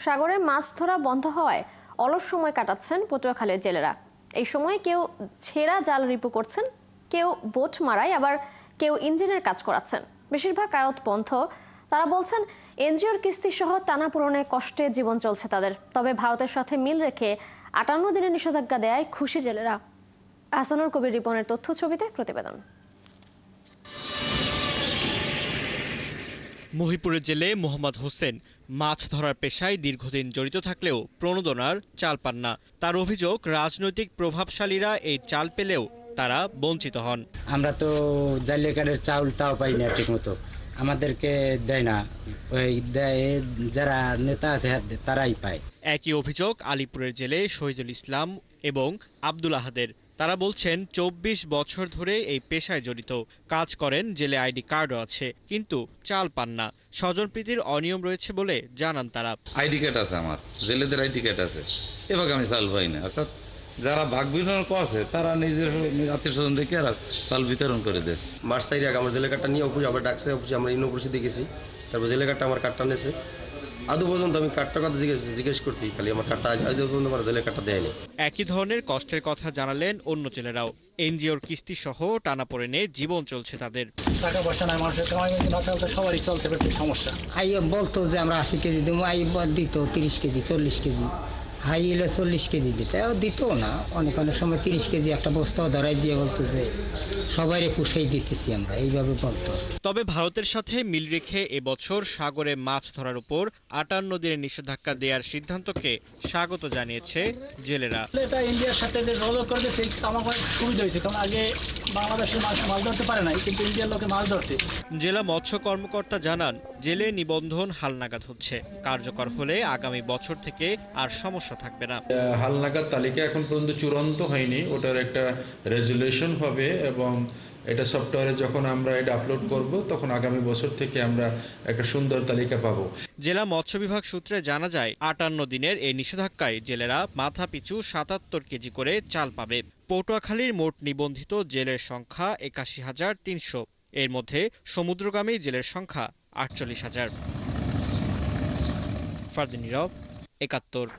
সাগরে মাছ ধরা বন্ধ হওয়ায় অলস সময় কাটাচ্ছেন পটুয়াখালীর জেলেরা। এই সময় কেউ ছেঁড়া জাল রিপু করছেন, কেউ বোট মারায়, আবার কেউ ইঞ্জিনের কাজ করাচ্ছেন। বেশিরভাগ আড়ত বন্ধ। তারা বলছেন এনজিওর কিস্তি সহ টানাপোড়েনে কষ্টে জীবন চলছে তাদের। তবে ভারতের সাথে মিল রেখে 58 দিনের নিষেধাজ্ঞা দেয়ায় খুশি জেলেরা। আহসানুল কবির রিপনের তথ্য ছবিতে প্রতিবেদন। মহিপুরের জেলে মোহাম্মদ হোসেন মাছ ধরার পেশায় দীর্ঘদিন জড়িত থাকলেও প্রণোদনার চাল পান না। তার অভিযোগ, রাজনৈতিক প্রভাবশালীরা এই চাল পেলেও তারা বঞ্চিত হন। আমরা তো জালিয়াকারের চাউলটাও পাই না ঠিক মতো, আমাদেরকে দেয় না, ওই দেয় যারা নেতা আছে তারাই পায়। একই অভিযোগ আলিপুরের জেলে শহীদুল ইসলাম এবং আব্দুল আহাদের। তারা বলছেন 24 বছর ধরে এই পেশায় জড়িত, কাজ করেন, জেলে আইডি কার্ডও আছে, কিন্তু চাল পান না। স্বজনপ্রীতির অনিয়ম রয়েছে বলে জানান তারা। আইডি কার্ড আছে, আমার জেলেদের আইডি কার্ড আছে, এভাবে আমি চাল পাই না। অর্থাৎ যারা ভাগ বিতরণ করছে তারা নিজের আত্মীয় স্বজন দেখে আর চাল বিতরণ করে দিয়েছে। মাস 4 আগে আমার জেলে কার্ডটা নিয়ে অফিস আবার ডাকছে, অফিসে আমরা ইউনিভার্সিটি দেখেছি, তারপর জেলে কার্ডটা আমার কার্ডটা নিয়েছে। আদৌ পর্যন্ত আমি কার্ডটার কথা জিজ্ঞেস করছি, খালি আমার কার্ডটা আজ পর্যন্ত আমার জেলে কার্ডটা দেয়নি। একই ধরনের কষ্টের কথা জানালেন অন্য জেলেরাও। এনজিওর কিস্তি সহ টানাপোড়েনে জীবন চলছে তাদের। টাকা পয়সা নাই, মানুষের সবারই চলতে পারছে সমস্যা। আই বলতো যে আমরা 80 কেজি দেবো, আই দিত 30 কেজি 40 কেজি, হাই এলে 40 কেজি দিত, দিত না। অনেক সময় 30 কেজি একটা বস্তাও ধরাই দিয়ে বলতো যে সবাইরে পুষেই দিতেছি আমরা, এইভাবে বলতো। তবে ভারতের সাথে মিল রেখে এবছর সাগরে মাছ ধরার উপর 58 দিনের নিষেধাজ্ঞা দেওয়ার সিদ্ধান্তকে স্বাগত জানিয়েছে জেলেরা। এটা ইন্ডিয়ার সাথে যে রোল করেছে আমার অনেক সুবিধা হয়েছে, কারণ আগে বাংলাদেশের মানুষ মাছ ধরতে পারে না, কিন্তু ইন্ডিয়ার লোকে মাছ ধরতে। জেলা মৎস্য কর্মকর্তা জানান, জেলে নিবন্ধন হালনাগাদ হচ্ছে। কার্যকর হলে আগামী বছর থেকে আর সমস্যা থাকবে না। হালনাগাদ তালিকা এখন পর্যন্ত চূড়ান্ত হয়নি, ওটার একটা রেজুলেশন হবে এবং এটা সফটওয়্যারে যখন আমরা এটা আপলোড করব তখন আগামী বছর থেকে আমরা একটা সুন্দর তালিকা পাবো। জেলা মৎস্য বিভাগ সূত্রে জানা যায়, 58 দিনের এই নিষেধাজ্ঞায় জেলেরা মাথা পিছু 77 কেজি করে চাল পাবে। পটুয়াখালীর মোট নিবন্ধিত জেলের সংখ্যা 81,300। এর মধ্যে সমুদ্রগামী জেলের সংখ্যা 48,000। ফারদিন নীরব, 71।